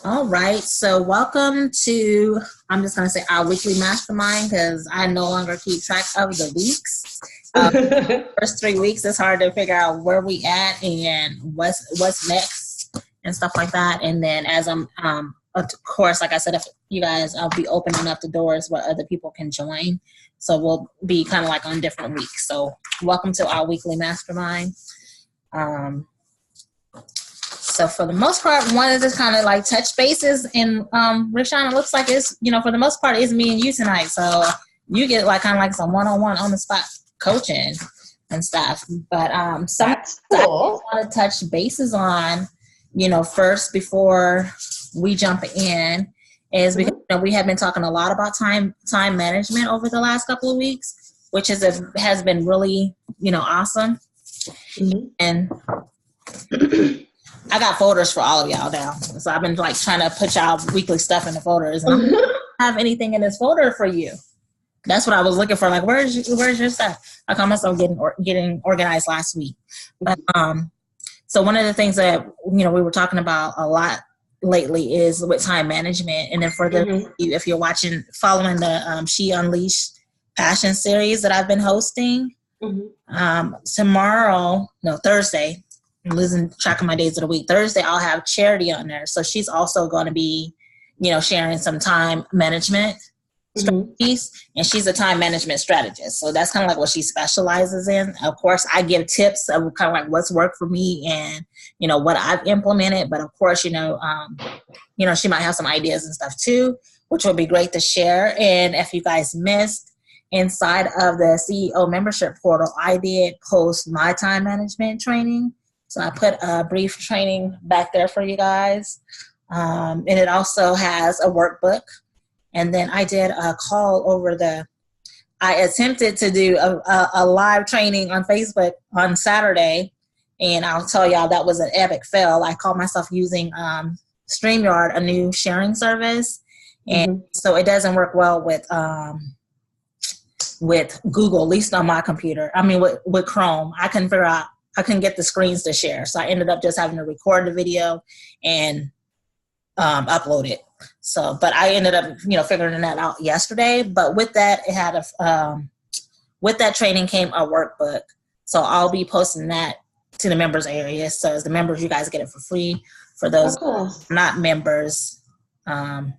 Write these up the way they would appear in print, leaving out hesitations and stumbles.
All right. So welcome to, I'm just going to say our weekly mastermind because I no longer keep track of the weeks. First 3 weeks, it's hard to figure out where we at and what's next and stuff like that. And then as of course, like I said, if you guys, I'll be opening up the doors where other people can join. So we'll be kind of like on different weeks. So welcome to our weekly mastermind. So for the most part, wanted to kind of like touch bases, and Rashawn, it looks like it's, for the most part, it's me and you tonight. So you get like kind of like some one-on-one on the spot coaching and stuff. But some That's cool. I want to touch bases on, first before we jump in is because we have been talking a lot about time management over the last couple of weeks, which has been really, awesome. Mm-hmm. And I got folders for all of y'all now. So I've been like trying to put y'all weekly stuff in the folders. And I don't have anything in this folder for you. That's what I was looking for. Like, where's your stuff? I caught myself getting organized last week. But, so one of the things that, we were talking about a lot lately is with time management. And then for you, if you're following the She Unleashed Passion series that I've been hosting, Thursday, I'm losing track of my days of the week. Thursday, I'll have Charity on there. So she's also going to be, sharing some time management strategies. And she's a time management strategist. So that's kind of like what she specializes in. Of course, I give tips of kind of like what's worked for me and, what I've implemented. But of course, she might have some ideas and stuff too, which would be great to share. And if you guys missed, inside of the CEO membership portal, I did post my time management training. So I put a brief training back there for you guys. And it also has a workbook. And then I did a call I attempted to do a live training on Facebook on Saturday. And I'll tell y'all that was an epic fail. I called myself using StreamYard, a new sharing service. And so it doesn't work well with Google, at least on my computer. I mean, with Chrome, I couldn't get the screens to share. So I ended up just having to record the video and upload it. So, but I ended up, figuring that out yesterday. But with that, it had with that training came a workbook. So I'll be posting that to the members area. So as the members, you guys get it for free. For those not members, I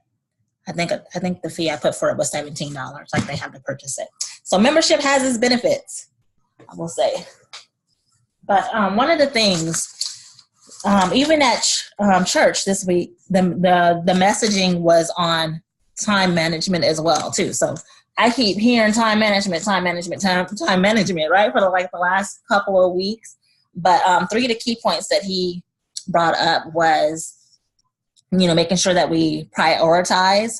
think the fee I put for it was $17. Like they have to purchase it. So membership has its benefits, I will say. But one of the things, even at church this week, the messaging was on time management as well too. So I keep hearing time management, right, for the last couple of weeks. But 3 of the key points that he brought up was, making sure that we prioritize.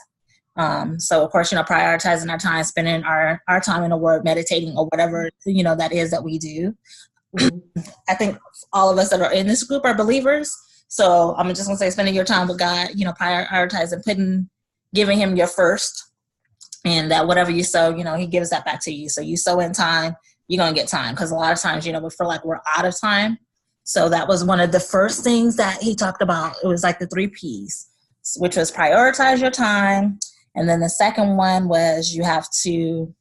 So of course, prioritizing our time, spending our time in the Word, meditating, or whatever that is that we do. I think all of us that are in this group are believers. So I'm just going to say spending your time with God, prioritizing, giving him your first, and that whatever you sow, he gives that back to you. So you sow in time, you're going to get time. Because a lot of times, we feel like we're out of time. So that was one of the first things that he talked about. It was like the 3 Ps, which was prioritize your time. And then the second one was you have to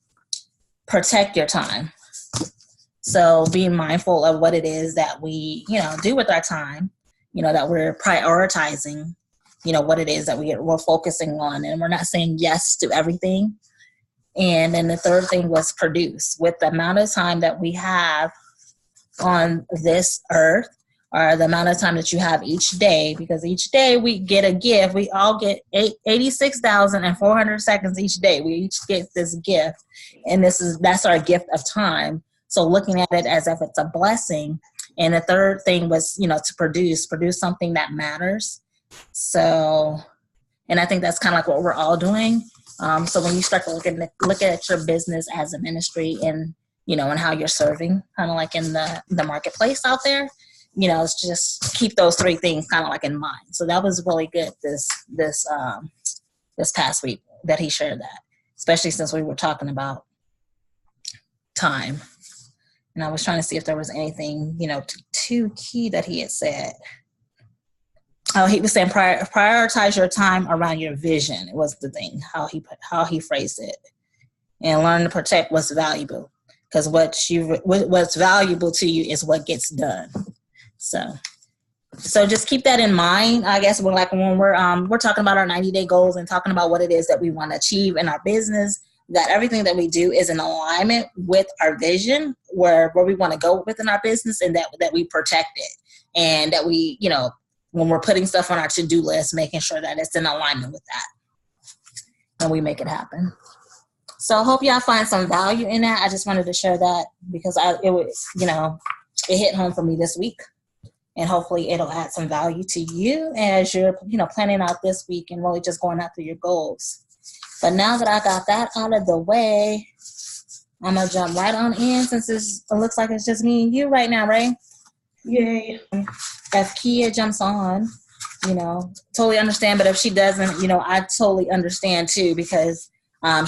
protect your time. So being mindful of what it is that we, do with our time, that we're prioritizing, what it is that we're focusing on, and we're not saying yes to everything. And then the third thing was produce. With the amount of time that we have on this earth, or the amount of time that you have each day, because each day we get a gift. We all get 86,400 seconds each day. We each get this gift, and that's our gift of time. So looking at it as if it's a blessing. And the third thing was, to produce something that matters. So, and I think that's kind of like what we're all doing. So when you start to look at your business as a ministry and, and how you're serving, kind of like in the marketplace out there, it's just keep those 3 things kind of like in mind. So that was really good this past week that he shared that, especially since we were talking about time. And I was trying to see if there was anything, too key that he had said. Oh, he was saying prioritize your time around your vision. It was the thing, how he phrased it. And learn to protect what's valuable. Because what's valuable to you is what gets done. So just keep that in mind. I guess when we're talking about our 90-day goals and talking about what it is that we want to achieve in our business, that everything that we do is in alignment with our vision, where we want to go within our business, and that we protect it, and that we, when we're putting stuff on our to-do list, making sure that it's in alignment with that, and we make it happen. So I hope y'all find some value in that. I just wanted to share that because it hit home for me this week. And hopefully it'll add some value to you as you're, planning out this week and really just going after your goals. But now that I got that out of the way, I'm going to jump right on in since it looks like it's just me and you right now, Ray. Yay. If Kia jumps on, totally understand. But if she doesn't, I totally understand too, because I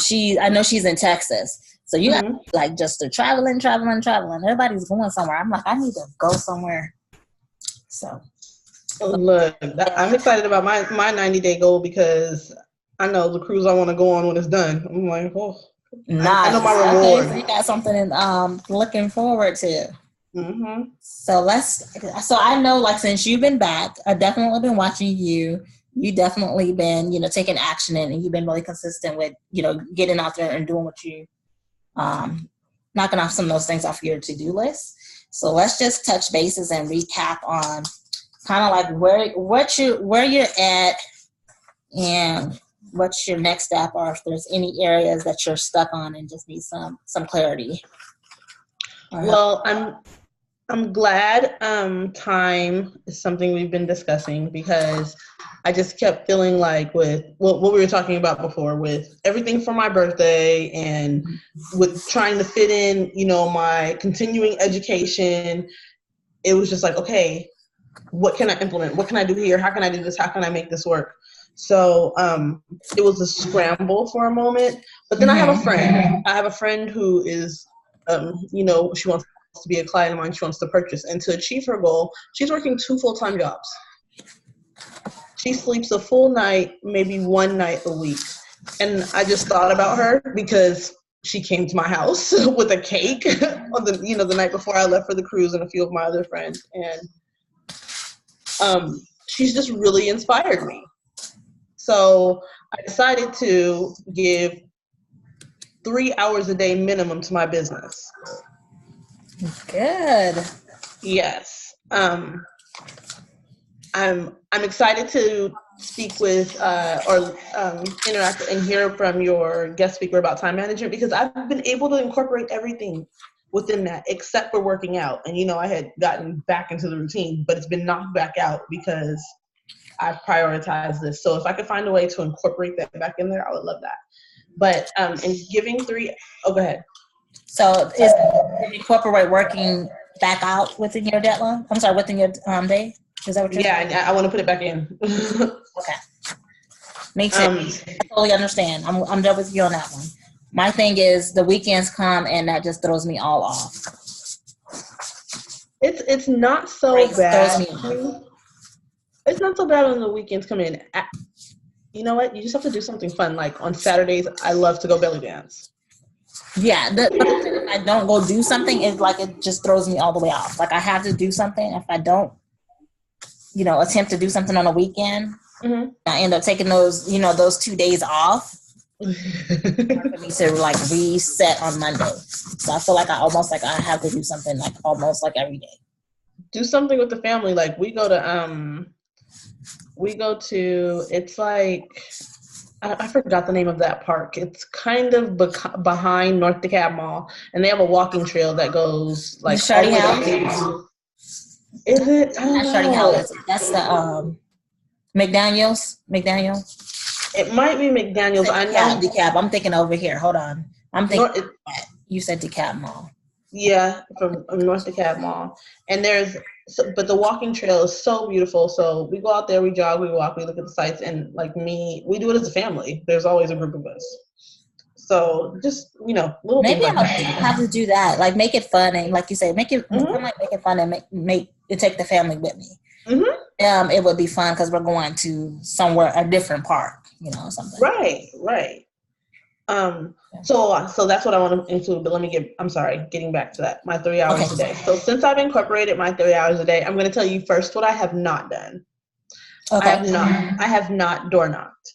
know she's in Texas. So you got just to traveling. Everybody's going somewhere. I'm like, I need to go somewhere. So look, I'm excited about my 90-day goal because I know the cruise I want to go on when it's done. I'm like, oh, nice. I know my reward. Okay, so you got something looking forward to. Mm-hmm. So I know, like, since you've been back, I've definitely been watching you. You definitely been, taking action and you've been really consistent with, getting out there and doing what you, knocking off some of those things off your to-do list. So let's just touch bases and recap on kind of like where you're at and what's your next step, or if there's any areas that you're stuck on and just need some clarity. Well, I'm glad time is something we've been discussing, because I just kept feeling like with what we were talking about before, with everything for my birthday and with trying to fit in, my continuing education, it was just like, okay, what can I implement? What can I do here? How can I do this? How can I make this work? So it was a scramble for a moment. But then I have a friend. I have a friend who is, she wants to be a client of mine. She wants to purchase. And to achieve her goal, she's working 2 full-time jobs. She sleeps a full night, maybe 1 night a week. And I just thought about her because she came to my house with a cake on the night before I left for the cruise, and a few of my other friends. And she's just really inspired me. So I decided to give 3 hours a day minimum to my business. Good. Yes. I'm excited to speak with or interact and hear from your guest speaker about time management, because I've been able to incorporate everything within that except for working out. And I had gotten back into the routine, but it's been knocked back out because I've prioritized this. So if I could find a way to incorporate that back in there, I would love that. But in giving go ahead. So is incorporate working back out within your deadline? I'm sorry, within your day? Is that what you're saying? Yeah, I want to put it back in. Okay. Me too. I totally understand. I'm done with you on that one. My thing is the weekends come and that just throws me all off. It's not so bad. It's not so bad when the weekends come in. You know what? You just have to do something fun. Like on Saturdays, I love to go belly dance. Yeah, if I don't go do something, it's like it just throws me all the way off. Like I have to do something. If I don't, attempt to do something on a weekend, I end up taking those 2 days off. For me to like reset on Monday. So I feel like I have to do something like almost like every day. Do something with the family. Like we go to, it's like, I forgot the name of that park. It's kind of behind North DeKalb Mall, and they have a walking trail that goes like Shirley House. Is it? I don't know. Shirley House. That's the McDaniel's. It might be McDaniel's. I know. DeKalb. I'm thinking over here. Hold on. I'm thinking. You said DeKalb Mall. Yeah, from North DeKalb Mall, and but the walking trail is so beautiful. So we go out there, we jog, we walk, we look at the sights, and we do it as a family. There's always a group of us. So just little. Maybe I'll have to do that. Like make it fun and like you say, make it. I might make it fun and make it take the family with me. it would be fun because we're going to somewhere, a different park, something. Right. So that's what I want to include, but getting back to that, my 3 hours a day. So since I've incorporated my 3 hours a day, I'm going to tell you first what I have not done. Okay. I have not door knocked.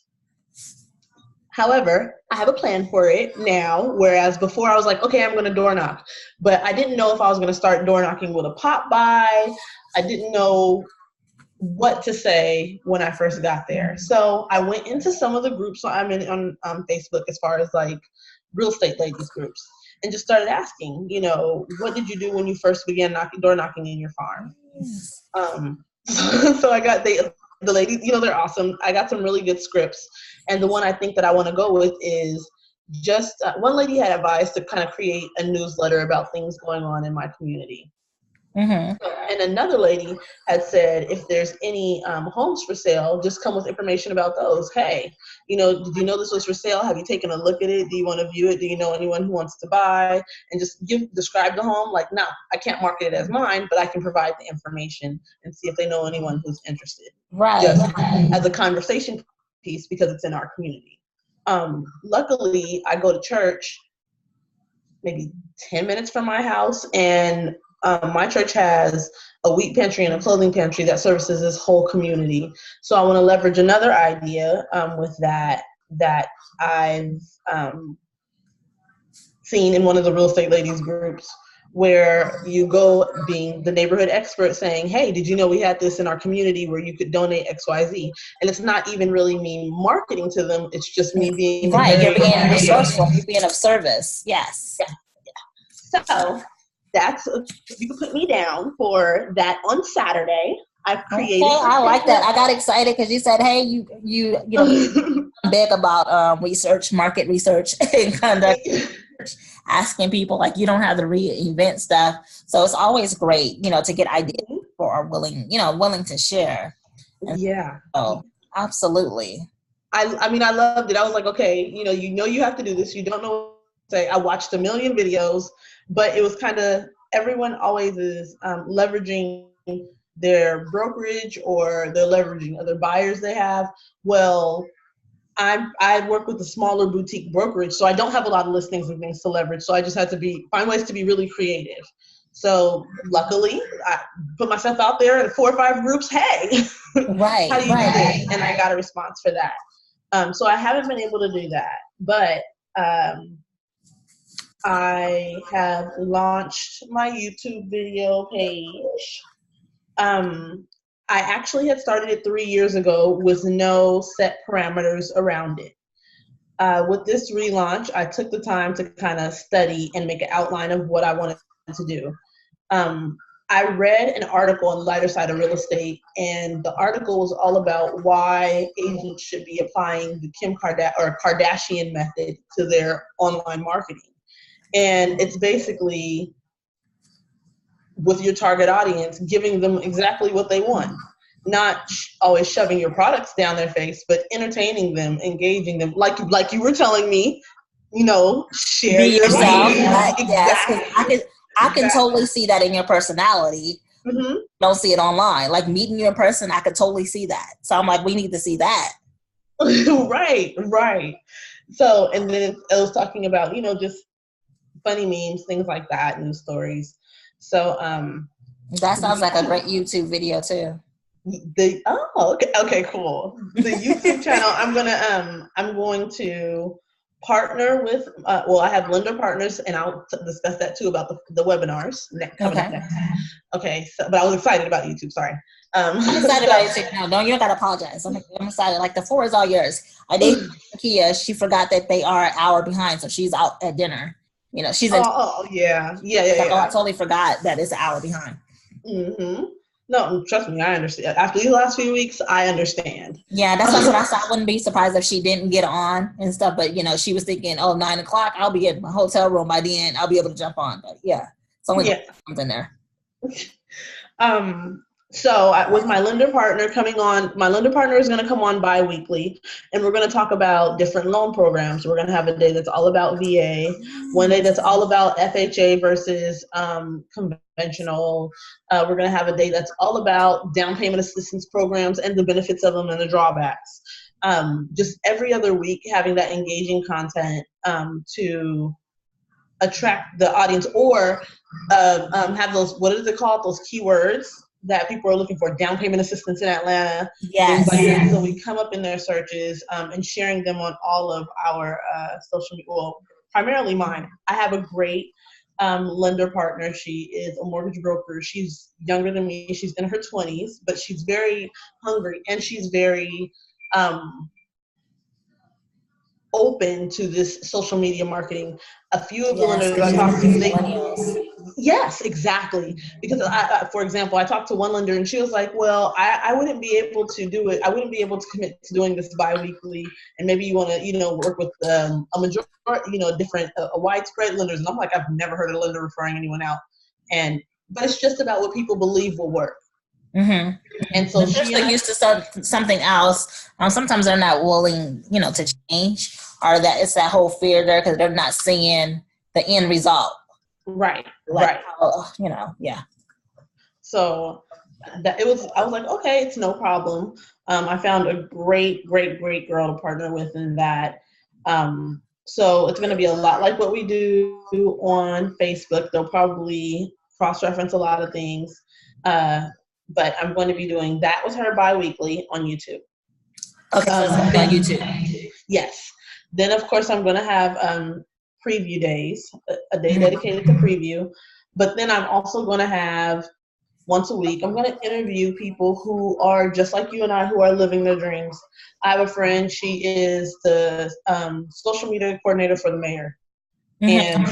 However, I have a plan for it now, whereas before I was like, okay, I'm going to door knock. But I didn't know if I was going to start door knocking with a pop by. I didn't know what to say when I first got there. So I went into some of the groups I'm in on Facebook, as far as like real estate ladies groups, and just started asking, what did you do when you first began door knocking in your farm? So I got the ladies, they're awesome. I got some really good scripts. And the one I think that I want to go with is just one lady had advised to kind of create a newsletter about things going on in my community. Mm-hmm. And another lady had said, if there's any homes for sale, just come with information about those. Hey, did you know this was for sale? Have you taken a look at it? Do you want to view it? Do you know anyone who wants to buy? And just describe the home. Like, no, I can't market it as mine, but I can provide the information and see if they know anyone who's interested. Right. Just as a conversation piece, because it's in our community. Luckily, I go to church maybe 10 minutes from my house, and my church has a wheat pantry and a clothing pantry that services this whole community. So I want to leverage another idea with that I've seen in one of the real estate ladies groups, where you go being the neighborhood expert saying, hey, did you know we had this in our community where you could donate XYZ? And it's not even really me marketing to them. It's just me being you're being resourceful. You're being of service. Yes. Yeah. So that's, you can put me down for that on Saturday. I've created. Okay, I like that. I got excited because you said, hey, you big about market research and conduct. Asking people, like, you don't have to reinvent stuff. So it's always great, to get ideas or are willing to share. And so, absolutely. I mean, I loved it. I was like, okay, you have to do this. You don't know what to say. I watched a million videos, but it was kind of, everyone always is leveraging their brokerage, or they're leveraging other buyers they have. Well, I work with a smaller boutique brokerage, so I don't have a lot of listings and things to leverage. So I just had to find ways to be really creative. So luckily, I put myself out there in 4 or 5 groups. Hey, right, how do you do this? And I got a response for that. So I haven't been able to do that, but I have launched my YouTube video page. I actually had started it 3 years ago with no set parameters around it. With this relaunch, I took the time to kind of study and make an outline of what I wanted to do. I read an article on the lighter side of real estate, and the article was all about why agents should be applying the Kardashian method to their online marketing. And it's basically, with your target audience, giving them exactly what they want. Not always shoving your products down their face, but entertaining them, engaging them. Like you were telling me, share Be yourself. Exactly. Yes, I can totally see that in your personality. Mm-hmm. Don't see it online. Like, meeting you in person, I could totally see that. So I'm like, we need to see that. Right. So, and then it was talking about, just funny memes, things like that, news stories. So that sounds like a great YouTube video too. Okay, cool. The YouTube channel, I'm going to partner with. I have lender partners, and I'll discuss that too about the webinars coming up next. Okay, but I was excited about YouTube. Sorry. I'm excited about YouTube. No, you don't gotta apologize. I'm excited. Like, the floor is all yours. I did LaKeisha. She forgot that they are an hour behind, so she's out at dinner. She's in. Yeah. I totally forgot that it's an hour behind. Mm-hmm. No, trust me, I understand. After these last few weeks, I understand. Yeah, that's what I said. I wouldn't be surprised if she didn't get on and stuff. But, she was thinking, 9 o'clock, I'll be in my hotel room by the end. I'll be able to jump on. But, yeah, it's only something there. with my lender partner my lender partner is going to come on bi-weekly, and we're going to talk about different loan programs. We're going to have a day that's all about VA, one day that's all about FHA versus conventional. We're going to have a day that's all about down payment assistance programs and the benefits of them and the drawbacks. Just every other week having that engaging content to attract the audience, or have those, what is it called, those keywords that people are looking for, down payment assistance in Atlanta, yes, things like that. So we come up in their searches and sharing them on all of our social media, well, primarily mine. I have a great lender partner. She is a mortgage broker. She's younger than me. She's in her 20s, but she's very hungry, and she's very open to this social media marketing. A few of the lenders I talked to, yes, exactly. Because for example, I talked to one lender and she was like, well, I wouldn't be able to do it. I wouldn't be able to commit to doing this bi-weekly. And maybe you want to, work with a majority, different, a widespread lenders. And I'm like, I've never heard a lender referring anyone out. But it's just about what people believe will work. Mm-hmm. And so they're used to something else. Sometimes they're not willing, to change, or that it's that whole fear there because they're not seeing the end result. Right. Yeah. So I was like, okay, it's no problem. I found a great girl to partner with in that. So it's going to be a lot like what we do on Facebook. They'll probably cross-reference a lot of things. But I'm going to be doing that with her bi-weekly on YouTube. Okay, so it's going to be on YouTube. Yes. Then, of course, I'm going to have preview days, a day dedicated to preview. But then I'm also going to have, once a week, I'm going to interview people who are just like you and I, who are living their dreams. I have a friend. She is the social media coordinator for the mayor. And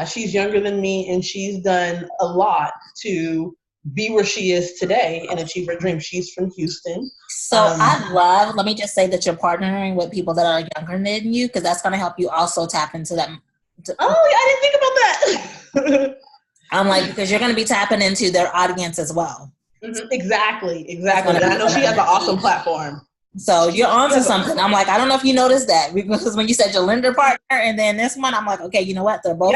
she's younger than me, and she's done a lot to be where she is today and achieve her dream. She's from Houston. So let me just say that you're partnering with people that are younger than you, because that's going to help you also tap into them. I didn't think about that. I'm like, because you're going to be tapping into their audience as well. Mm-hmm. Exactly. And I know she has an awesome platform. So you're onto something. I'm like, I don't know if you noticed that, because when you said your lender partner and then this one, I'm like, okay, you know what? They're both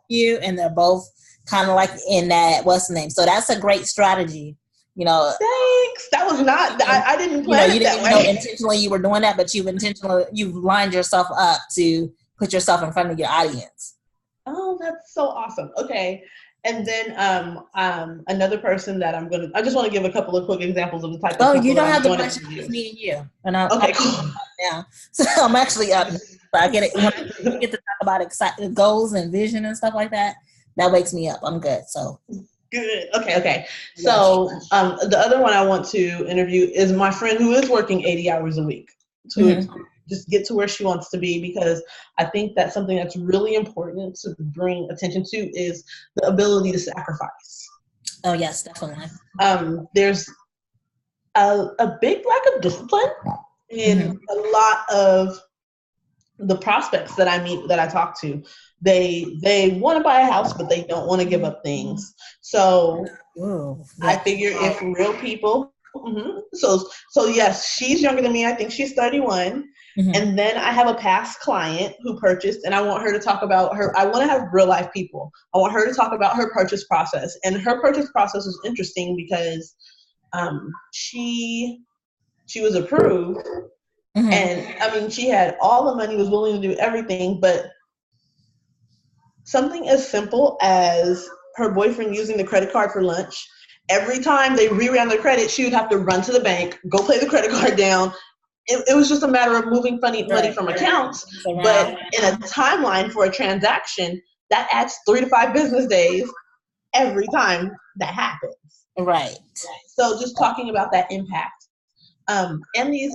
you, and they're both kind of like in that, what's the name? So that's a great strategy. Thanks. That was not, I didn't plan it that way. You didn't know intentionally you were doing that, but you've lined yourself up to put yourself in front of your audience. Oh, that's so awesome. Okay. And then another person that I just want to give a couple of quick examples of the type of people. Oh, you don't have the question, it's me and you. And okay, cool. Yeah. So I'm actually I get it. When we get to talk about goals and vision and stuff like that, that wakes me up. I'm good. So good. Okay. So the other one I want to interview is my friend who is working 80 hours a week to just get to where she wants to be, because I think that's something that's really important to bring attention to, is the ability to sacrifice. Oh yes, definitely. There's a big lack of discipline in a lot of the prospects that I meet, that I talk to. They want to buy a house, but they don't want to give up things. So I figure if real people, so yes, she's younger than me. I think she's 31. And then I have a past client who purchased, and I want her to talk about I want to have real life people. I want her to talk about her purchase process. And her purchase process was interesting because she was approved. And I mean, she had all the money, was willing to do everything, but something as simple as her boyfriend using the credit card for lunch, every time they reran their credit, she would have to run to the bank, go pay the credit card down. It was just a matter of moving money from accounts. But in a timeline for a transaction, that adds 3 to 5 business days every time that happens. Right. So just talking about that impact. And these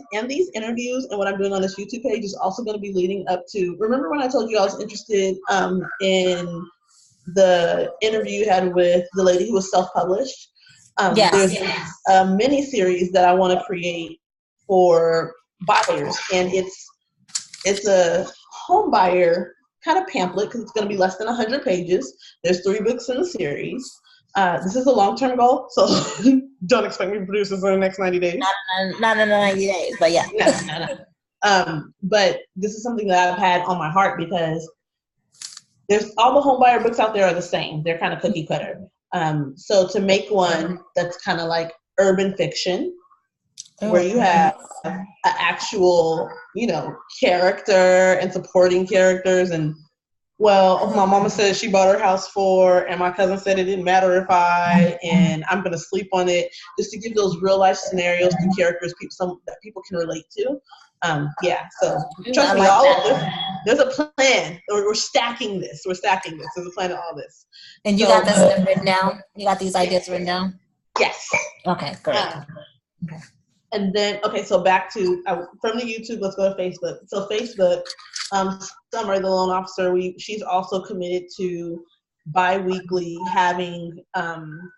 interviews and what I'm doing on this YouTube page is also going to be leading up to, remember when I told you I was interested in the interview you had with the lady who was self-published? There's a mini series that I want to create for buyers, and it's a home buyer kind of pamphlet, because it's going to be less than 100 pages. There's 3 books in the series. This is a long-term goal, so don't expect me to produce this in the next 90 days. Not in the 90 days, but yeah. No. But this is something that I've had on my heart because there's all the homebuyer books out there are the same. They're kind of cookie cutter. So to make one that's kind of like urban fiction, where you have an actual, character and supporting characters. And, well, my mama said she bought her house for, and my cousin said it didn't matter if and I'm going to sleep on it, just to give those real life scenarios to characters that people can relate to. So trust me, there's a plan. We're stacking this. There's a plan to all this. And you got this written down? You got these ideas written down? Yes. Okay, great. Okay. And then, so back to, from the YouTube, let's go to Facebook. So Facebook, Summer, the loan officer, she's also committed to bi-weekly having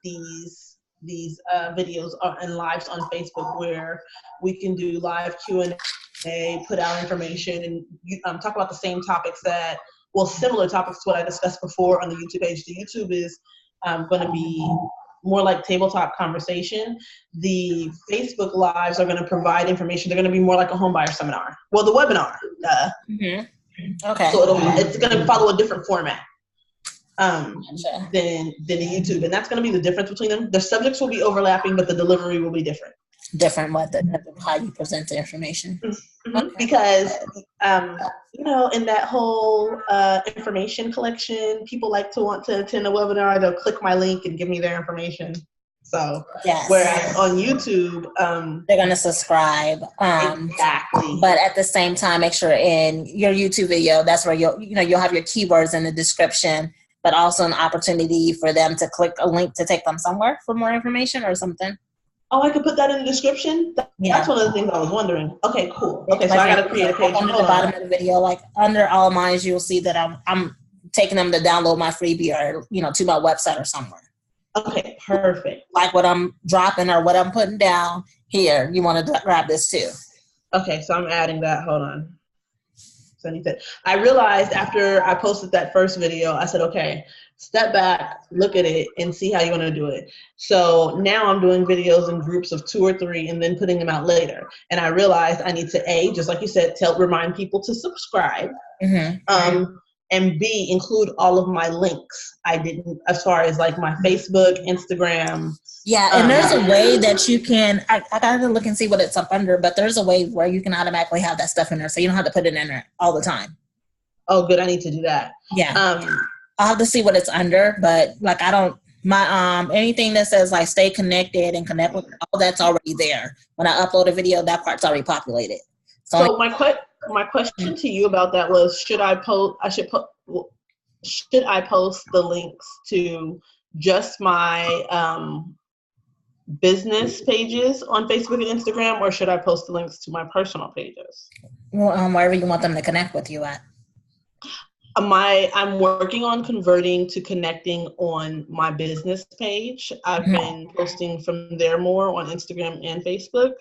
these videos and lives on Facebook where we can do live Q&A, put out information, and talk about the same topics similar topics to what I discussed before on the YouTube page. The YouTube is going to be more like tabletop conversation. The Facebook lives are going to provide information. They're going to be more like a home buyer seminar. Well, the webinar. Okay. So it's going to follow a different format than the YouTube, and that's going to be the difference between them. The subjects will be overlapping, but the delivery will be different. Different how you present the information. Mm-hmm. Okay. Because in that whole information collection, people like to want to attend a webinar. They'll click my link and give me their information. So whereas on YouTube, they're going to subscribe. Exactly. But at the same time, make sure in your YouTube video, that's where you'll have your keywords in the description, but also an opportunity for them to click a link to take them somewhere for more information or something. Oh, I could put that in the description? That's one of the things I was wondering. Okay, cool. Okay, so I got to create a page. On the bottom of the video, like under all mine, you'll see that I'm taking them to download my freebie or, to my website or somewhere. Okay, perfect. Like what I'm dropping or what I'm putting down here, you want to grab this too. Okay, so I'm adding that. Hold on. So I realized after I posted that first video, I said, okay, step back, look at it, and see how you want to do it. So now I'm doing videos in groups of 2 or 3 and then putting them out later. And I realized I need to, just like you said, remind people to subscribe. Mm-hmm. And B, include all of my links. I didn't, as far as like my Facebook, Instagram. Yeah, and there's a way that you can, I got to look and see what it's up under, but there's a way where you can automatically have that stuff in there. So you don't have to put it in there all the time. Oh, good. I need to do that. Yeah. I'll have to see what it's under, but like anything that says like stay connected and connect with all that's already there. When I upload a video, that part's already populated. So my question to you about that was, should I post the links to just my business pages on Facebook and Instagram, or should I post the links to my personal pages? Well, wherever you want them to connect with you at. I'm working on converting to connecting on my business page. I've been posting from there more on Instagram and Facebook.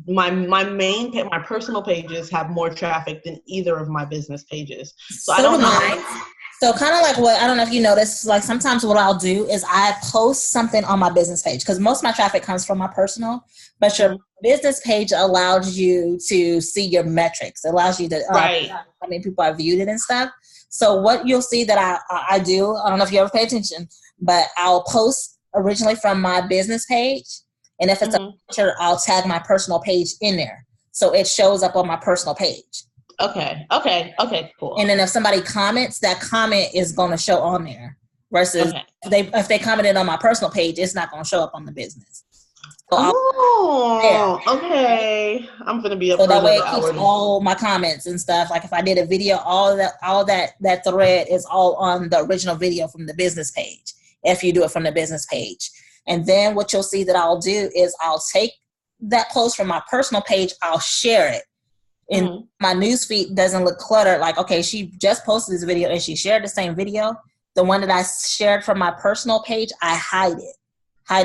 My personal pages have more traffic than either of my business pages. So I don't know. So kind of like I don't know if you notice, like sometimes what I'll do is I post something on my business page because most of my traffic comes from my personal, but your business page allows you to see your metrics. It allows you to, how many people have viewed it and stuff. So what you'll see that I do, I don't know if you ever pay attention, but I'll post originally from my business page. And if it's a picture, I'll tag my personal page in there. So it shows up on my personal page. Okay, cool. And then if somebody comments, that comment is going to show on there. Versus if they commented on my personal page, it's not going to show up on the business. So okay. I'm going to be so that way it keeps all my comments and stuff. Like if I did a video, all that thread is all on the original video from the business page. If you do it from the business page. And then what you'll see that I'll do is I'll take that post from my personal page, I'll share it. And my newsfeed doesn't look cluttered. Like, okay, she just posted this video and she shared the same video. The one that I shared from my personal page, I hide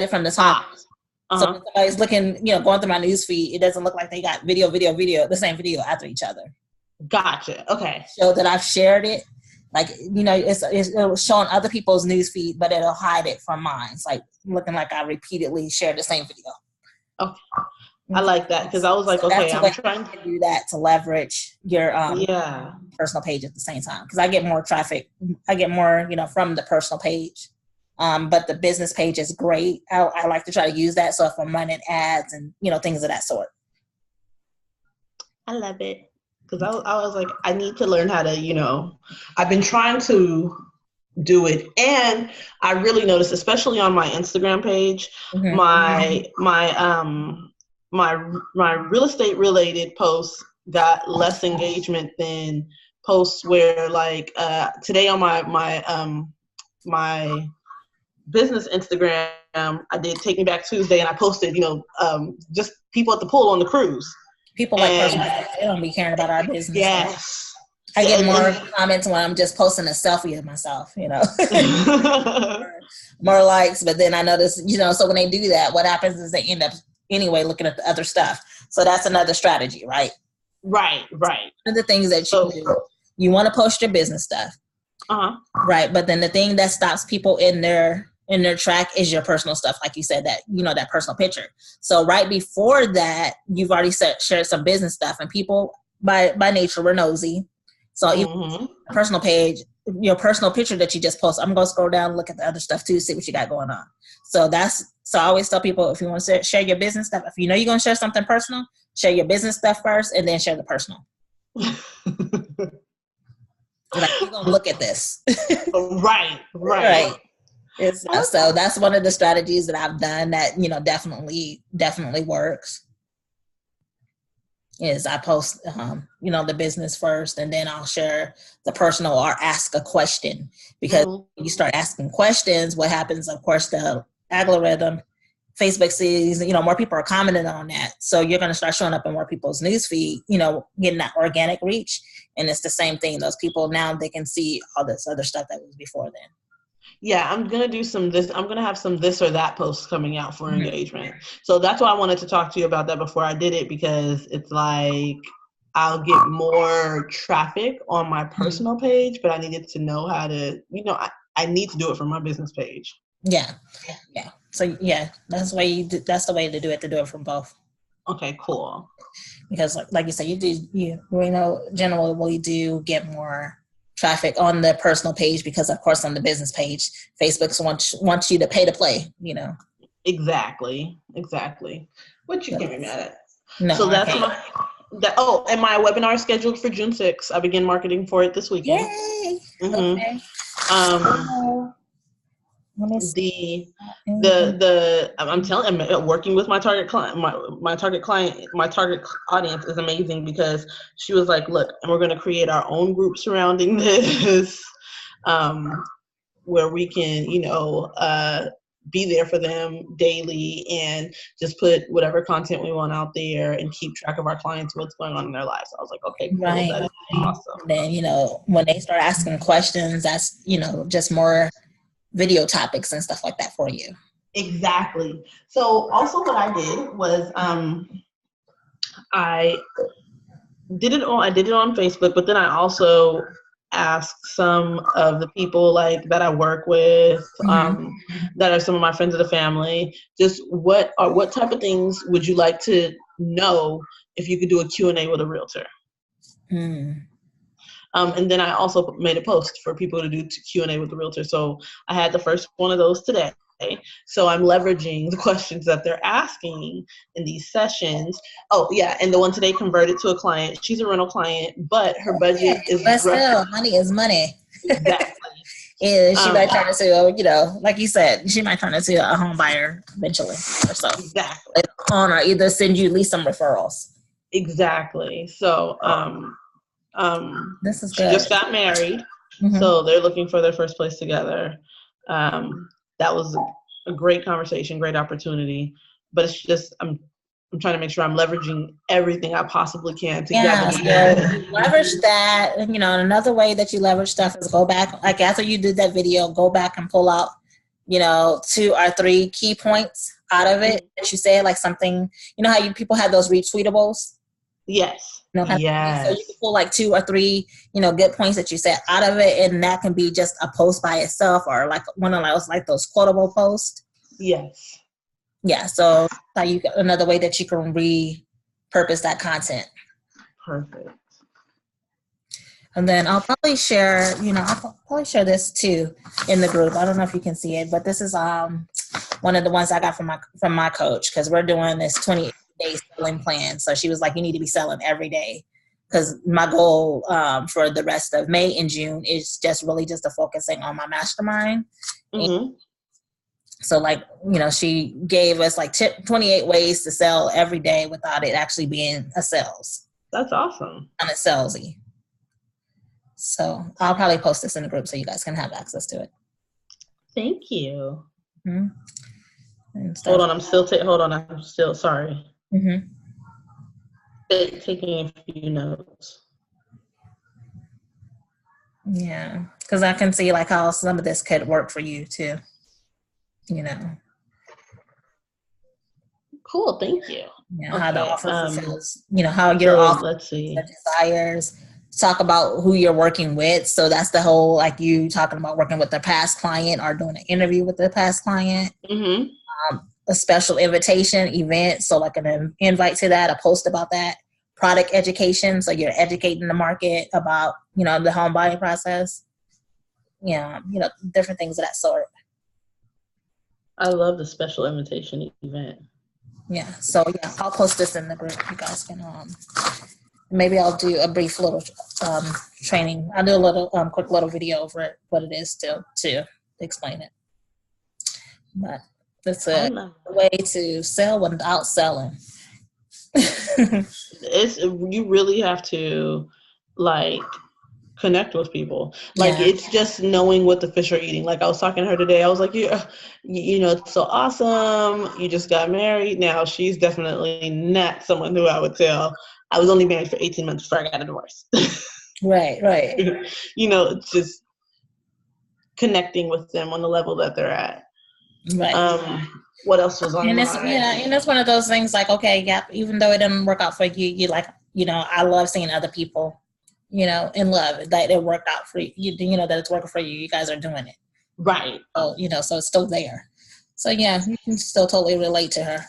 it from the top. So when somebody's looking, going through my newsfeed, it doesn't look like they got video, the same video after each other. Gotcha. Okay. So that I've shared it. Like, it'll show on other people's newsfeed, but it'll hide it from mine. It's like looking like I repeatedly shared the same video. Okay. I like that, because I was like, so okay, I'm trying to do that to leverage your yeah, personal page at the same time, because I get more traffic. I get more, from the personal page. But the business page is great. I like to try to use that. So if I'm running ads and, things of that sort. I love it. Because I was like, I need to learn how to, I've been trying to do it. And I really noticed, especially on my Instagram page, my real estate related posts got less engagement than posts where, like, today on my business Instagram, I did Take Me Back Tuesday, and I posted, just people at the pool on the cruise. People like personal, they don't be caring about our business. Yes. I get more comments when I'm just posting a selfie of myself, more likes. But then I notice, so when they do that, what happens is they end up anyway looking at the other stuff. So that's another strategy, right? Right. One of the things that you do, you want to post your business stuff. Right. But then the thing that stops people in their track is your personal stuff. Like you said, that, that personal picture. So right before that, you've already shared some business stuff, and people by nature, we're nosy. So even personal page, your personal picture that you just post, I'm going to scroll down and look at the other stuff too, see what you got going on. So I always tell people, if you want to share your business stuff, if you're going to share something personal, share your business stuff first and then share the personal. Like, you're going to look at this. Right. So that's one of the strategies that I've done that, definitely works. Is I post, the business first, and then I'll share the personal or ask a question. Because when you start asking questions, what happens, of course, the algorithm, Facebook sees, more people are commenting on that. So you're going to start showing up in more people's newsfeed, getting that organic reach. And it's the same thing. Those people now, they can see all this other stuff that was before then. Yeah, I'm going to do I'm going to have some this or that posts coming out for engagement. So that's why I wanted to talk to you about that before I did it, because it's like I'll get more traffic on my personal page, but I needed to know how to, I need to do it for my business page. Yeah. So that's the way to do it from both. Okay, cool. Because like you said, generally we do get more traffic on the personal page, because of course on the business page, Facebook wants you to pay to play, Exactly. What you can't be mad at. No, so that's and my webinar is scheduled for June 6th. I begin marketing for it this weekend. Yay! Okay. I'm working with my target client. My target audience is amazing, because she was like, look, and we're going to create our own group surrounding this, where we can, be there for them daily and just put whatever content we want out there and keep track of our clients, what's going on in their lives. I was like, okay, cool. Right. That is awesome. Then, when they start asking questions, that's, just more video topics and stuff like that for you. Exactly. So also what I did was I did it on Facebook, but then I also asked some of the people that I work with, that are some of my friends of the family, just what type of things would you like to know if you could do a Q&A with a realtor? And then I also made a post for people to do Q&A with the realtor. So I had the first one of those today. So I'm leveraging the questions that they're asking in these sessions. Oh yeah, and the one today converted to a client. She's a rental client, but her budget is. But still, money is money. Exactly. And she might turn into, like you said, she might turn into a home buyer eventually or so. Exactly. Or either send you at least some referrals. Exactly. So this is she good. just got married, so they're looking for their first place together. That was a great conversation, great opportunity, but it's just I'm trying to make sure I'm leveraging everything I possibly can to gather. Leverage that. Another way that you leverage stuff is go back, like after you did that video, go back and pull out, 2 or 3 key points out of it that you said, like something, how people have those retweetables. Yes. You know, kind yes. So you can pull like 2 or 3, good points that you said out of it, and that can be just a post by itself, or like one of those, like those quotable posts. Yes. Yeah. So another way that you can repurpose that content. Perfect. And then I'll probably share, this too in the group. I don't know if you can see it, but this is one of the ones I got from my coach, because we're doing this 20-day selling plan. So she was like, you need to be selling every day, because my goal for the rest of May and June is just focusing on my mastermind. Mm-hmm. So she gave us like 28 ways to sell every day without it actually being a sales. That's awesome. And it's salesy. So I'll probably post this in the group so you guys can have access to it. Thank you. Mm-hmm. Hold on, I'm still sorry. Mm-hmm. Taking a few notes. Yeah, because I can see like how some of this could work for you too. Cool, thank you. Yeah, okay. How the offer fulfills, how your offer, let's see, the desires. Talk about who you're working with. So that's the whole, like you talking about working with the past client or doing an interview with the past client. Mm-hmm. A special invitation event. So like an invite to that, a post about that. Product education. So you're educating the market about, the home buying process. Yeah, different things of that sort. I love the special invitation event. Yeah. So yeah, I'll post this in the group. You guys can maybe I'll do a brief little training. I'll do a little quick little video over it, what it is to explain it. But it's a way to sell without selling. You really have to connect with people. It's just knowing what the fish are eating. Like I was talking to her today. I was like, it's so awesome. You just got married. Now she's definitely not someone who I would tell. I was only married for 18 months before I got a divorce. Right. It's just connecting with them on the level that they're at. Right. What else was on and it's and it's one of those things like, okay, yeah, even though it didn't work out for you like, I love seeing other people, in love, that it worked out for you, that it's working for you. You guys are doing it. Right. So, so it's still there. So yeah, you can still totally relate to her.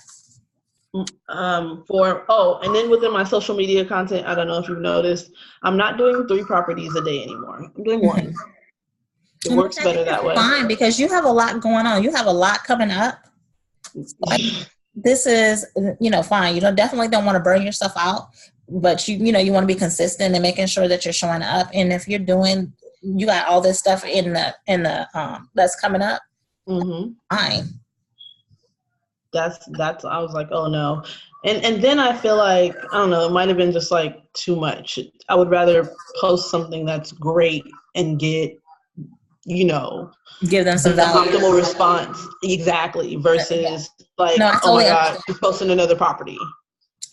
And then within my social media content, I don't know if you've noticed, I'm not doing 3 properties a day anymore. I'm doing 1. It works better that way. Fine, because you have a lot going on. You have a lot coming up. This is, fine. You definitely don't want to burn yourself out, but you want to be consistent and making sure that you're showing up. And if you got all this stuff in the that's coming up, mm-hmm. Fine. That's I was like, oh no. And then I feel like, I don't know, it might have been just too much. I would rather post something that's great and get, give them some value. Optimal response. Exactly. Versus oh my God, she's posting another property.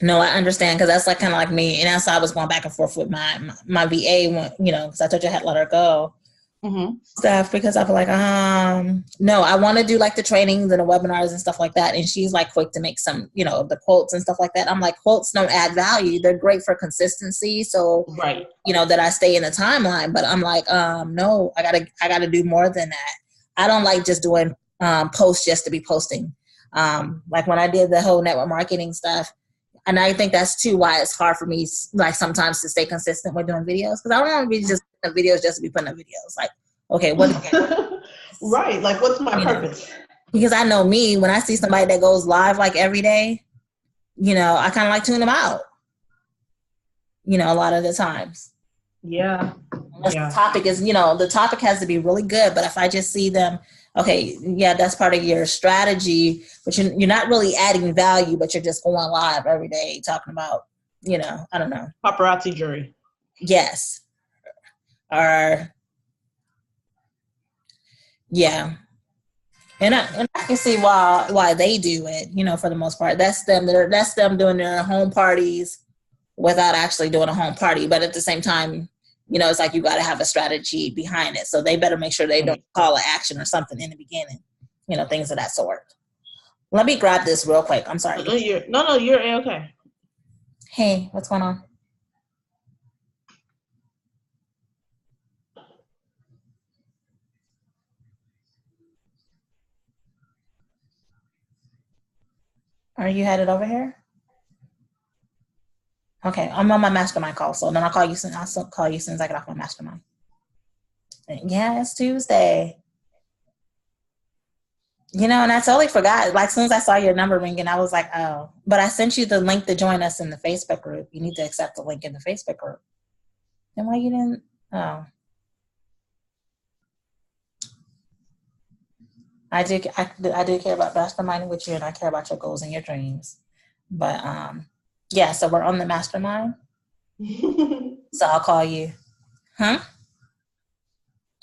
No, I understand, because that's kind of like me. And that's why I was going back and forth with my VA, because I told you I had to let her go. Mm-hmm. Stuff, because I feel like, no, I want to do the trainings and the webinars and stuff like that. And she's quick to make some, the quotes and stuff like that. I'm like, quotes don't add value. They're great for consistency. So, right. That I stay in the timeline. But I'm like, no, I gotta do more than that. I don't like just doing posts just to be posting. Like when I did the whole network marketing stuff. And I think that's too why it's hard for me, sometimes to stay consistent with doing videos, because I don't want to be just putting videos just to be putting up videos. Okay, what? Right. What's my purpose? Because I know me, when I see somebody that goes live every day, I kind of tune them out. A lot of the times. Yeah. The topic is, the topic has to be really good. But if I just see them, okay, yeah, that's part of your strategy, but you're not really adding value, but you're just going live every day talking about, I don't know. Paparazzi jury. Yes. Or, yeah. And I can see why they do it, for the most part. That's them doing their home parties without actually doing a home party. But at the same time, it's you got to have a strategy behind it. So they better make sure they don't call an action or something in the beginning, things of that sort. Let me grab this real quick. I'm sorry. No, you're okay. Hey, what's going on? Are you headed over here? Okay, I'm on my mastermind call, so then I'll call you soon. I'll call you as soon as I get off my mastermind. Yeah, it's Tuesday. You know, and I totally forgot. Like, as soon as I saw your number ringing, I was like, oh. But I sent you the link to join us in the Facebook group. You need to accept the link in the Facebook group. Then why you didn't? Oh. I do care about masterminding with you, and I care about your goals and your dreams. But yeah, so we're on the mastermind. So I'll call you. Huh?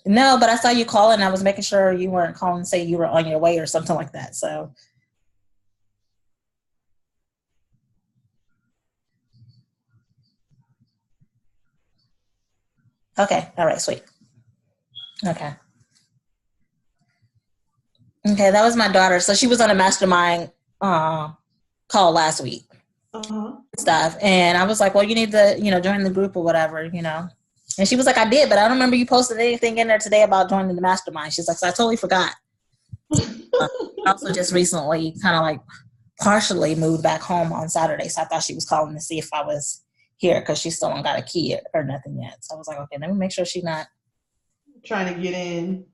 No, but I saw you calling. I was making sure you weren't calling to say you were on your way or something like that. So okay, all right, sweet. Okay. Okay, that was my daughter. So she was on a mastermind call last week. Stuff. And I was like, well, you need to, join the group or whatever, And she was like, I did, but I don't remember you posted anything in there today about joining the mastermind. She's like, so I totally forgot. I also just recently kind of like partially moved back home on Saturday. So I thought she was calling to see if I was here because she still don't got a key or nothing yet. So I was like, okay, let me make sure she's not trying to get in.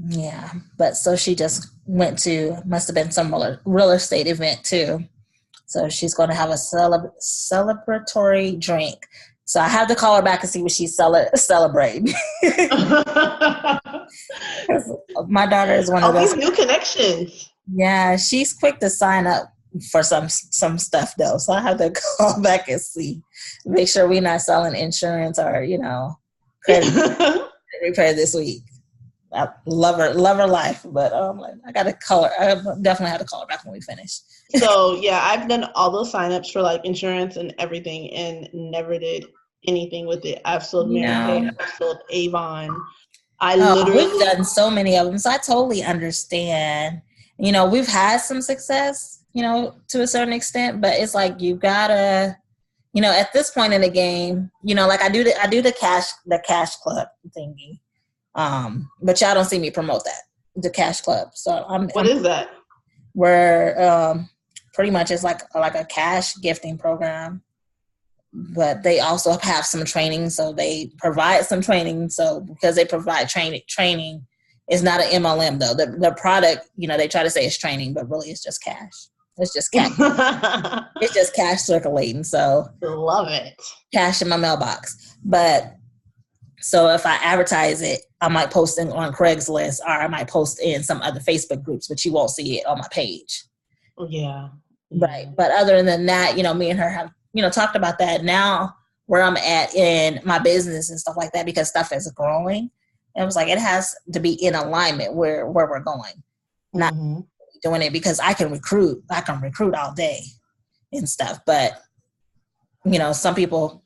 Yeah. But so she just went to, must have been some real estate event too. So she's going to have a celebratory drink. So I have to call her back and see what she's celebrating. My daughter is one of those. These new connections. Yeah, she's quick to sign up for some stuff though. So I have to call back and see, make sure we're not selling insurance or credit repair this week. I love her life, but I got to call her. I definitely have to call her back when we finish. So yeah, I've done all those signups for like insurance and everything, and never did anything with it. I've sold Mary Kay, I've sold Avon. We've done so many of them, so I totally understand. We've had some success, to a certain extent, but it's like you gotta, at this point in the game, like I do the cash club thingy. But y'all don't see me promote that, the Cash Club. So What is that? Where pretty much it's like a cash gifting program, but they also have some training. So they provide some training. So because they provide training, it's not an MLM though. The product, they try to say it's training, but really it's just cash. It's just cash. It's just cash circulating. So love it. Cash in my mailbox, but. So if I advertise it, I might post it on Craigslist or I might post in some other Facebook groups, but you won't see it on my page. Yeah. Right. But other than that, me and her have, talked about that now where I'm at in my business and stuff like that, because stuff is growing. And it was like, it has to be in alignment where we're going, not doing it because I can recruit all day and stuff. But, some people,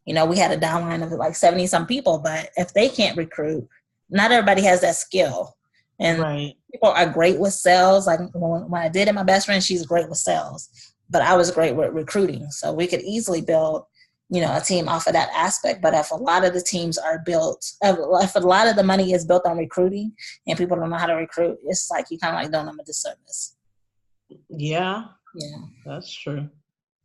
we had a downline of like 70 some people, but if they can't recruit, not everybody has that skill. And people are great with sales. Like when I did it, my best friend, she's great with sales, but I was great with recruiting. So we could easily build, a team off of that aspect. But if a lot of the teams are built, if a lot of the money is built on recruiting and people don't know how to recruit, it's like you kind of like doing them a disservice. Yeah. Yeah, that's true.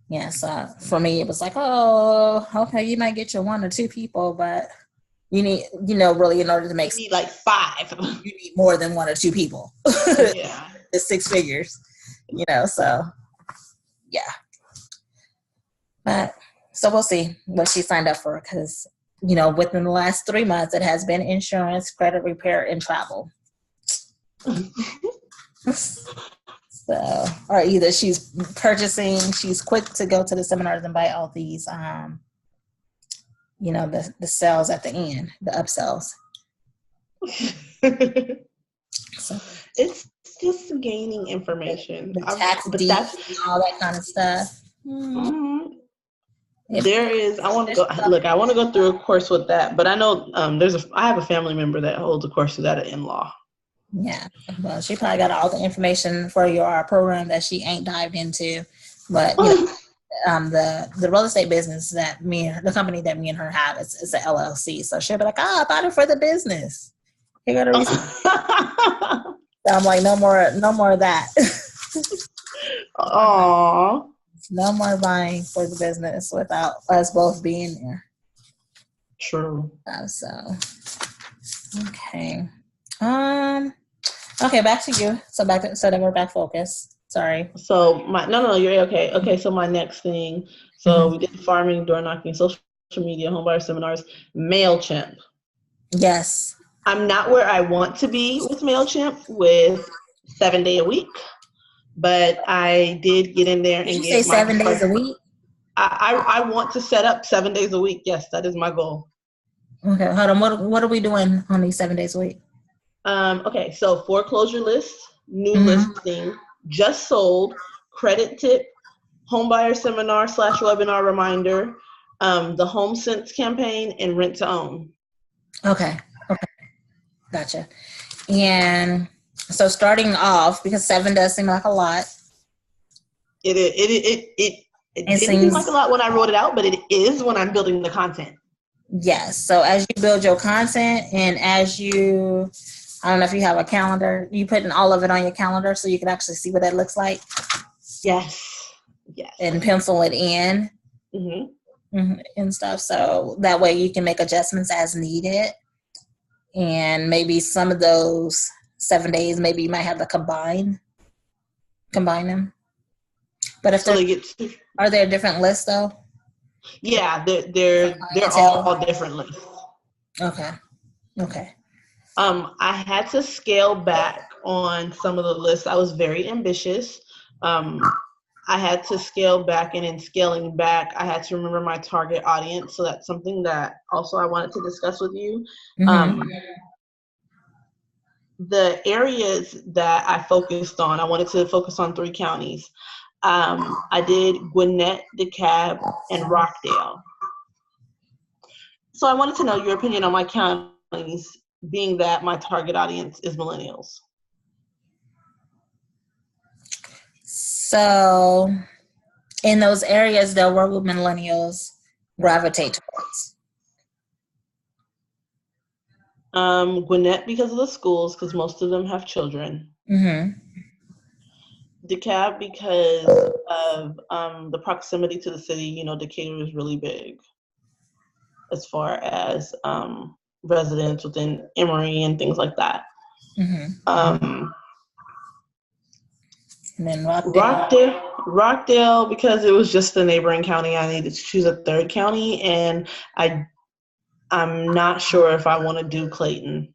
Yeah, so for me, it was like, oh, okay, you might get your 1 or 2 people, but you need, really in order to make... You need like 5. You need more than 1 or 2 people. Yeah. It's 6 figures, so, yeah. But, so we'll see what she signed up for, because, within the last 3 months, it has been insurance, credit repair, and travel. So, or either she's purchasing, she's quick to go to the seminars and buy all these, the sales at the end, the upsells. So it's just gaining information. The tax deeds and all that kind of stuff. Mm-hmm. There is. I want to go. Look, I want to go through a course with that, but I know I have a family member that holds a course with that at in-law. Yeah, well, she probably got all the information for your program that she ain't dived into, but the real estate business that the company that me and her have, it's an LLC. So she'll be like, I bought it for the business. You got to receipt. So I'm like, no more of that. Aww. No more buying for the business without us both being there. True. So, okay. Okay, back to you. So then we're back focused. Sorry. So no, you're okay. Okay, so my next thing. So we did farming, door knocking, social media, homebuyer seminars, MailChimp. Yes. I'm not where I want to be with MailChimp with 7 day a week, but I did get in there and Did you get say 7 days a week? I want to set up 7 days a week. Yes, that is my goal. Okay, hold on. What are we doing on these 7 days a week? Okay, so foreclosure list, new listing, just sold, credit tip, homebuyer seminar / webinar reminder, the Home Sense campaign, and rent to own. Okay. Gotcha. And so starting off, because 7 does seem like a lot. It didn't seem like a lot when I wrote it out, but it is when I'm building the content. Yes. So as you build your content and as you, I don't know if you have a calendar, you putting all of it on your calendar so you can actually see what that looks like. Yes. And pencil it in and stuff. So that way you can make adjustments as needed. And maybe some of those 7 days, maybe you might have to combine them. But if are there different lists though? Yeah, they're all different lists. Okay. I had to scale back on some of the lists. I was very ambitious. I had to scale back, and in scaling back, I had to remember my target audience. So that's something that also I wanted to discuss with you. The areas that I focused on, I wanted to focus on 3 counties. I did Gwinnett, DeKalb, and Rockdale. So I wanted to know your opinion on my counties, being that my target audience is millennials. So in those areas, though, where would millennials gravitate towards? Gwinnett because of the schools, because most of them have children. DeKalb because of the proximity to the city. You know, Decatur is really big as far as residents within Emory and things like that. And then Rockdale because it was just the neighboring county. I needed to choose a 3rd county, and I'm not sure if I want to do Clayton.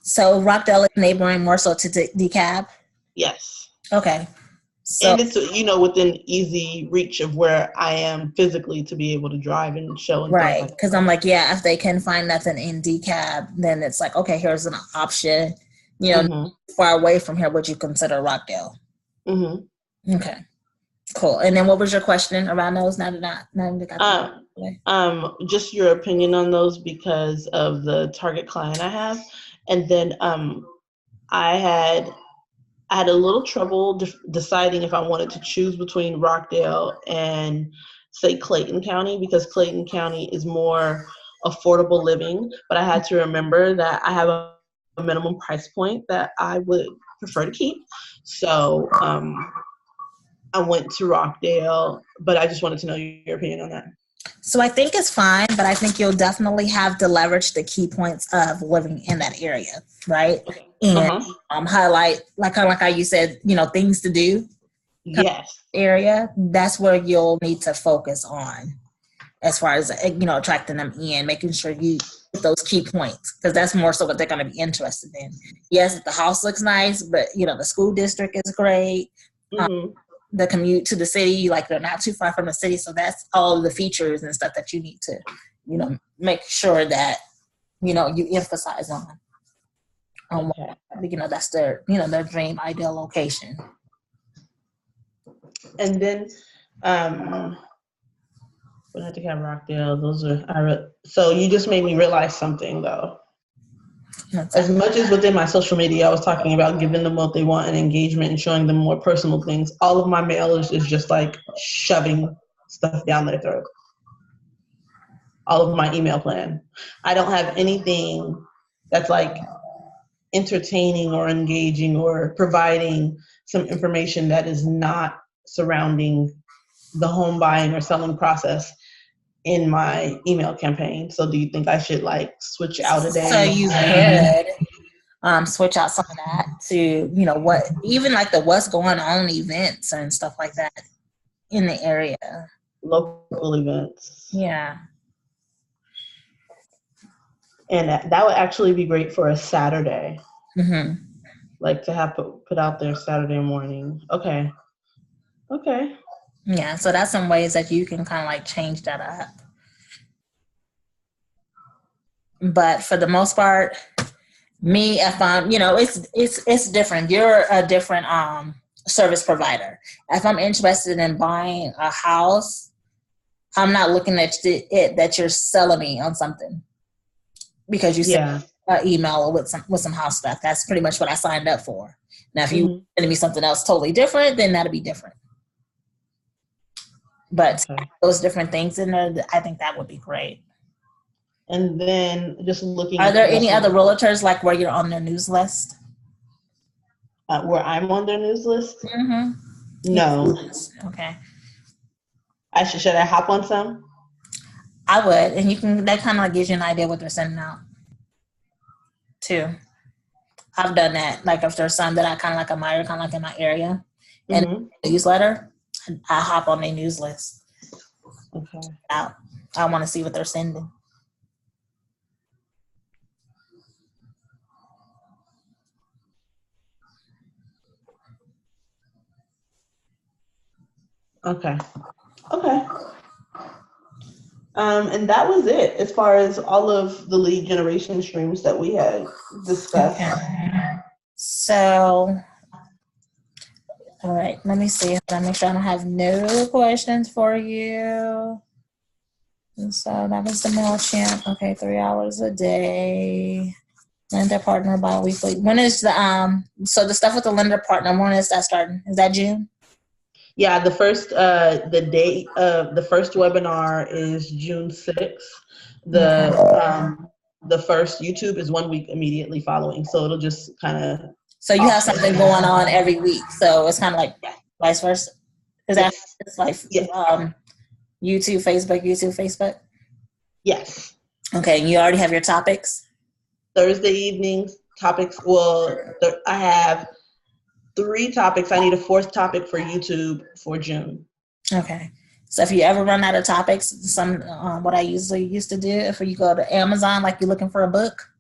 So Rockdale is neighboring more so to DeKalb? Yes. Okay. So, and it's, within easy reach of where I am physically to be able to drive and show. And right. Because I'm like, yeah, if they can find nothing in DeKalb, then it's like, okay, here's an option. Far away from here, would you consider Rockdale? Okay. Cool. And then what was your question around those? Just your opinion on those because of the target client I have. And then I had a little trouble deciding if I wanted to choose between Rockdale and, say, Clayton County, because Clayton County is more affordable living. But I had to remember that I have a minimum price point that I would prefer to keep. So I went to Rockdale, but I just wanted to know your opinion on that. So I think it's fine, but I think you'll definitely have to leverage the key points of living in that area, right? Okay. And highlight, like how you said, things to do. Yes. Area. That's where you'll need to focus on as far as, attracting them in, making sure you get those key points, because that's more so what they're going to be interested in. Yes, the house looks nice, but, the school district is great. The commute to the city, like they're not too far from the city. So that's all the features and stuff that you need to, make sure that, you emphasize on. Okay. That's their, their dream ideal location. And then, we had to have Rockdale. Those are, so you just made me realize something though. As much as within my social media, I was talking about giving them what they want and engagement and showing them more personal things. All of my mailers is just like shoving stuff down their throat. All of my email plan. I don't have anything that's like entertaining or engaging or providing some information that is not surrounding the home buying or selling process in my email campaign. So do you think I should like switch out a day? So you could switch out some of that to, you know, what, even like the what's going on events and stuff like that in the area. Local events. Yeah. And that would actually be great for a Saturday. Mm-hmm. Like to have put out there Saturday morning. Okay. Yeah, so that's some ways that you can kind of like change that up. But for the most part, me, if I'm, you know, it's different. You're a different service provider. If I'm interested in buying a house, I'm not looking at it that you're selling me on something because you sent an email with some house stuff. That's pretty much what I signed up for. Now, if you send me something else totally different, then that'll be different. But those different things in there, I think that would be great. And then just looking. Are there any other realtors like where you're on their news list? Where I'm on their news list? Mm-hmm. No. Okay. Should I hop on some? I would, and that kind of like gives you an idea what they're sending out too. I've done that. Like if there's some that I kind of like admire, kind of like in my area, and newsletter, I hop on their news list. Okay. I want to see what they're sending. Okay. And that was it as far as all of the lead generation streams that we had discussed. Okay. So, all right, let me see. Let me make sure I don't have no questions for you. And so that was the MailChimp. Okay, 3 hours a day. Lender partner bi-weekly. When is the so the stuff with the lender partner, when is that starting? Is that June? Yeah, the first the date of the first webinar is June 6th. The first YouTube is 1 week immediately following. So it'll just kind of. So you have something going on every week. So it's kind of like vice versa. Is that it's like YouTube, Facebook? Yes. Okay, and you already have your topics? Thursday evenings topics. Well, I have 3 topics. I need a 4th topic for YouTube for June. Okay. So if you ever run out of topics, what I usually used to do, if you go to Amazon, like you're looking for a book,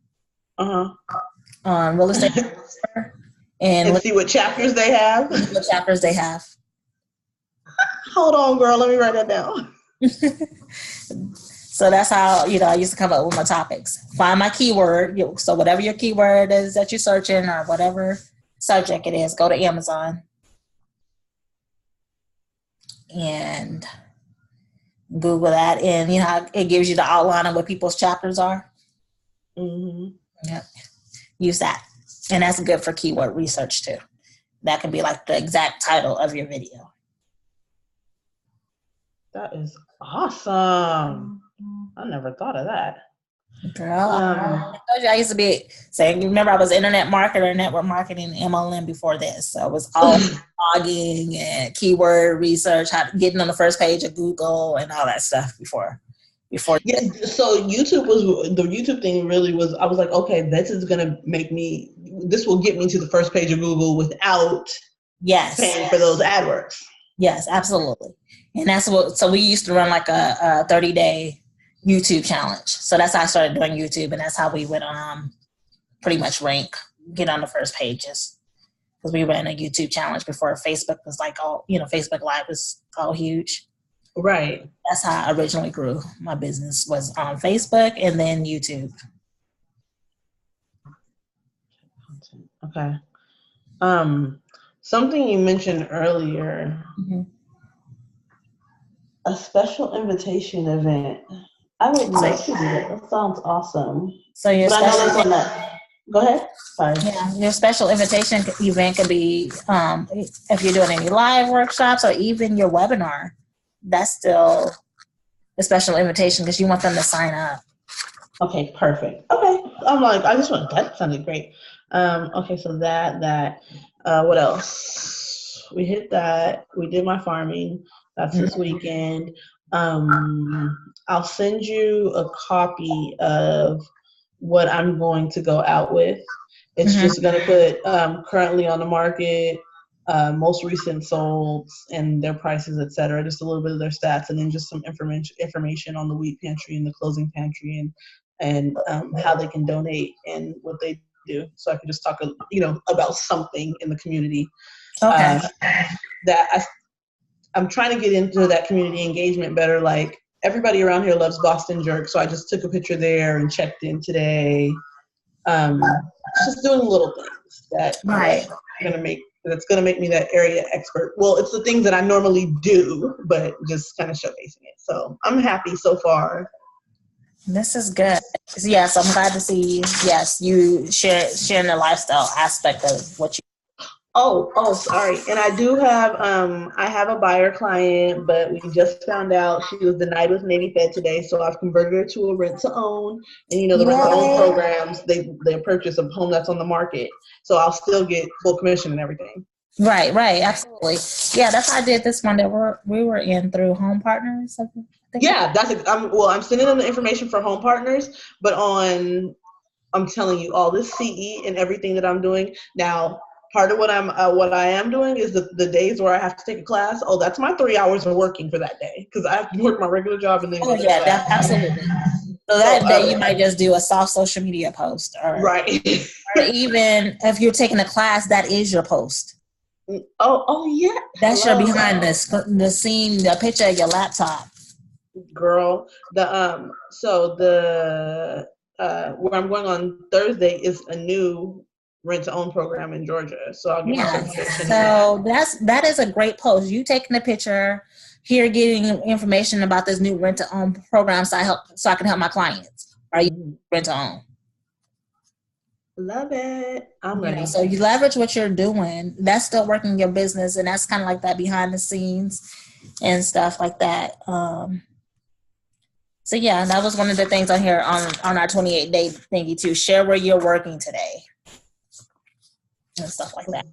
on real estate, and see what chapters they have. What chapters they have. Hold on, girl. Let me write that down. So that's how, I used to come up with my topics. Find my keyword. So whatever your keyword is that you're searching or whatever subject it is, go to Amazon and Google that. And, it gives you the outline of what people's chapters are. Mm-hmm. Yep. Use that. And that's good for keyword research too. That can be like the exact title of your video. That is awesome. I never thought of that. Girl, I used to be saying, you remember I was internet marketer, network marketing, MLM before this. So it was all blogging and keyword research, getting on the first page of Google and all that stuff before. Yeah, so the YouTube thing really was, I was like, okay, this will get me to the first page of Google without paying for those AdWords. Yes, absolutely. And so we used to run like a 30-day YouTube challenge. So that's how I started doing YouTube, and that's how we would pretty much get on the first pages, because we ran a YouTube challenge before Facebook was like Facebook Live was all huge. Right. That's how I originally grew. My business was on Facebook and then YouTube. Okay. Something you mentioned earlier, a special invitation event. I would like to do that. That sounds awesome. So your go ahead. Sorry. Yeah, your special invitation event could be if you're doing any live workshops or even your webinar. that's still a special invitation because you want them to sign up. Okay, perfect. Okay, I'm like, that sounded great. Okay, so what else? We hit that. We did my farming. That's this weekend. I'll send you a copy of what I'm going to go out with. It's just going to put currently on the market, most recent solds and their prices, etc. Just a little bit of their stats, and then just some information on the wheat pantry and the closing pantry and how they can donate and what they do. So I can just talk, about something in the community. Okay. I'm trying to get into that community engagement better. Like, everybody around here loves Boston jerk, so I just took a picture there and checked in today. Just doing little things that's gonna make me that area expert. Well, it's the things that I normally do, but just kind of showcasing it. So I'm happy so far. This is good. Yes, I'm glad to see. Yes, you sharing the lifestyle aspect of what you. Oh, sorry. And I do have, I have a buyer client, but we just found out she was denied with Navy Fed today. So I've converted her to a rent to own. And the rent to own programs, they purchase a home that's on the market. So I'll still get full commission and everything. Right. Absolutely. Yeah, that's how I did this one that we were in through Home Partners. Yeah, I'm sending them the information for Home Partners, but I'm telling you, all this CE and everything that I'm doing now. Part of what I am doing is the days where I have to take a class. Oh, that's my 3 hours of working for that day because I have to work my regular job and then. Oh yeah, absolutely. So that day you might just do a soft social media post, right? Or even if you're taking a class, that is your post. Oh yeah. That's your behind the scene, the picture of your laptop. Girl, so the where I'm going on Thursday is a new rent to own program in Georgia. So I'll give you So that is a great post. You taking a picture here, getting information about this new rent to own program, so I can help my clients. Are you rent to own? Love it. I'm ready. So you leverage what you're doing. That's still working your business, and that's kind of like that behind the scenes and stuff like that. So yeah, that was one of the things on here on our 28-day thingy too. Share where you're working today. And stuff like that.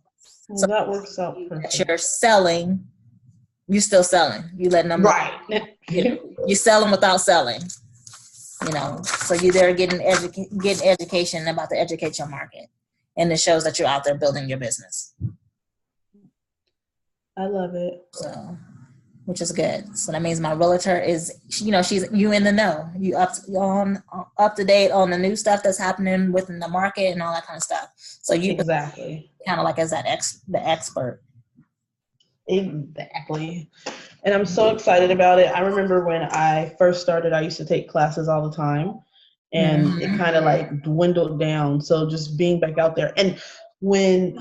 Well, so that works out perfect. You're selling, you're still selling. You letting them right. You're selling without selling. So you're there getting education about the education market, and it shows that you're out there building your business. I love it. So, which is good. So that means my realtor is, she's you in the know. You up to date on the new stuff that's happening within the market and all that kind of stuff. So you exactly kind of like as the expert. Exactly. And I'm so excited about it. I remember when I first started, I used to take classes all the time, and it kind of like dwindled down. So just being back out there, and when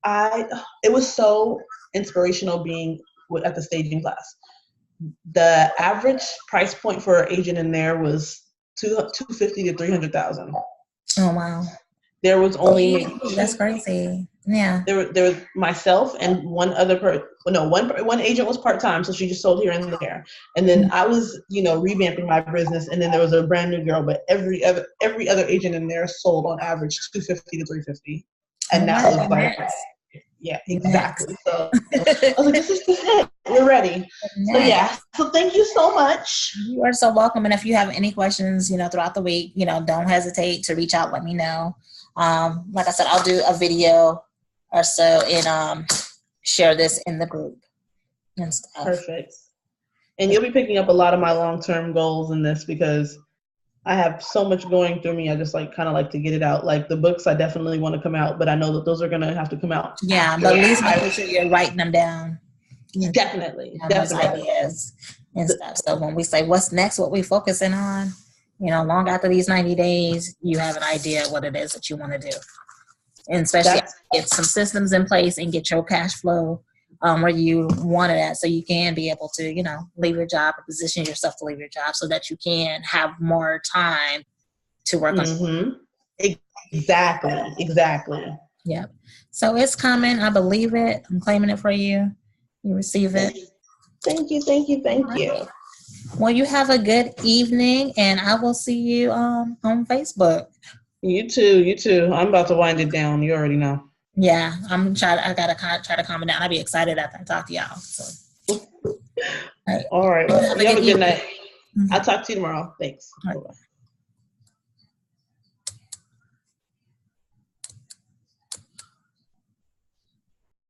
it was so inspirational being at the staging class. The average price point for an agent in there was $250,000 to $300,000. Oh wow! There was only that's crazy. Yeah. There was myself and one other one agent was part-time, so she just sold here and there. And then I was, revamping my business, and then there was a brand new girl, but every other agent in there sold on average $250,000 to $350,000. And that was like yeah, exactly. So I was like, this is it. We're ready. So yeah. So thank you so much. You are so welcome. And if you have any questions, throughout the week, don't hesitate to reach out. Let me know. Like I said, I'll do a video or so and share this in the group and stuff. Perfect. And you'll be picking up a lot of my long-term goals in this because I have so much going through me. I just kind of like to get it out. Like the books, I definitely want to come out, but I know that those are going to have to come out. Yeah, but at least make sure you're writing them down. Definitely. Those ideas and stuff. So when we say what's next, what we focusing on, long after these 90 days, you have an idea what it is that you want to do. And especially get some systems in place and get your cash flow where you want it at, so you can be able to, leave your job or position yourself to leave your job so that you can have more time to work on. Exactly. Yep. So it's coming. I believe it. I'm claiming it for you. You receive it. Thank you. Well, you have a good evening, and I will see you on Facebook. You too. I'm about to wind it down. You already know. Yeah, I gotta try to calm it down. I'll be excited after I talk to y'all. So, all right. Well, you have a good night. Mm-hmm. I'll talk to you tomorrow. Thanks. Right. Bye-bye.